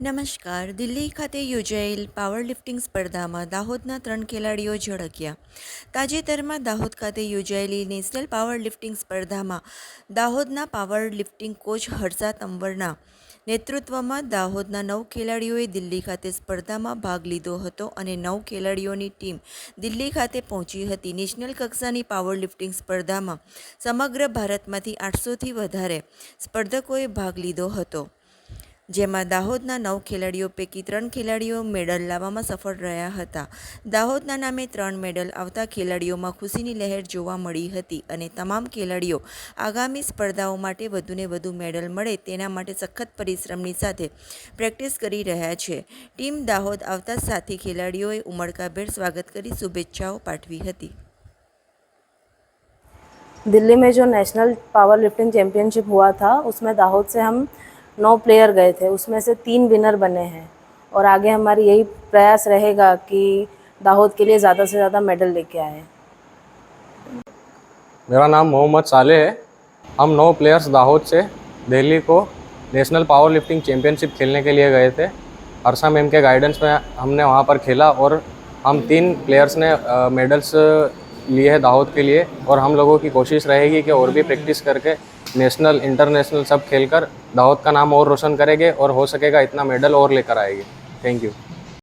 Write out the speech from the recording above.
નમસ્કાર. દિલ્હી ખાતે યોજાયેલ પાવર લિફ્ટિંગ સ્પર્ધામાં દાહોદના 3 ખેલાડીઓ ઝળક્યા. તાજેતરમાં દાહોદ ખાતે યોજાયેલી નેશનલ પાવર લિફ્ટિંગ સ્પર્ધામાં દાહોદના પાવર લિફ્ટિંગ કોચ હર્ષા તંવરના નેતૃત્વમાં દાહોદના 9 ખેલાડીઓએ દિલ્હી ખાતે સ્પર્ધામાં ભાગ લીધો હતો અને 9 ખેલાડીઓની ટીમ દિલ્હી ખાતે પહોંચી હતી. નેશનલ કક્ષાની પાવર લિફ્ટિંગ સ્પર્ધામાં સમગ્ર ભારતમાંથી 800થી વધારે સ્પર્ધકોએ ભાગ લીધો હતો, જેમાં દાહોદના 9 ખેલાડીઓ પૈકી 3 ખેલાડીઓ મેડલ લાવવામાં સફળ રહ્યા હતા. દાહોદના નામે 3 મેડલ આવતા ખેલાડીઓમાં ખુશીની લહેર જોવા મળી હતી અને તમામ ખેલાડીઓ આગામી સ્પર્ધાઓ માટે વધુને વધુ મેડલ મળે તેના માટે સખત પરિશ્રમની સાથે પ્રેક્ટિસ કરી રહ્યા છે. ટીમ દાહોદ આવતા સાથી ખેલાડીઓએ ઉમળકાભેર સ્વાગત કરી શુભેચ્છાઓ પાઠવી હતી. दिल्ली में जो नेशनल पावर लिफ्टिंग चैम्पियनशिप हुआ था उसमें दाहोद से हम 9 प्लेयर गए थे, उसमें से 3 विनर बने हैं और आगे हमारी यही प्रयास रहेगा कि दाहोद के लिए ज़्यादा से ज़्यादा मेडल लेके आए. मेरा नाम मोहम्मद साले है. हम 9 प्लेयर्स दाहोद से दिल्ली को नेशनल पावर लिफ्टिंग चैम्पियनशिप खेलने के लिए गए थे. हर्षा मैम के गाइडेंस में हमने वहाँ पर खेला और हम 3 प्लेयर्स ने मेडल्स लिए हैं दाहोद के लिए और हम लोगों की कोशिश रहेगी कि और भी प्रैक्टिस करके नेशनल इंटरनेशनल सब खेलकर दाहोद का नाम और रोशन करेंगे और हो सकेगा इतना मेडल और लेकर आएंगे. Thank you.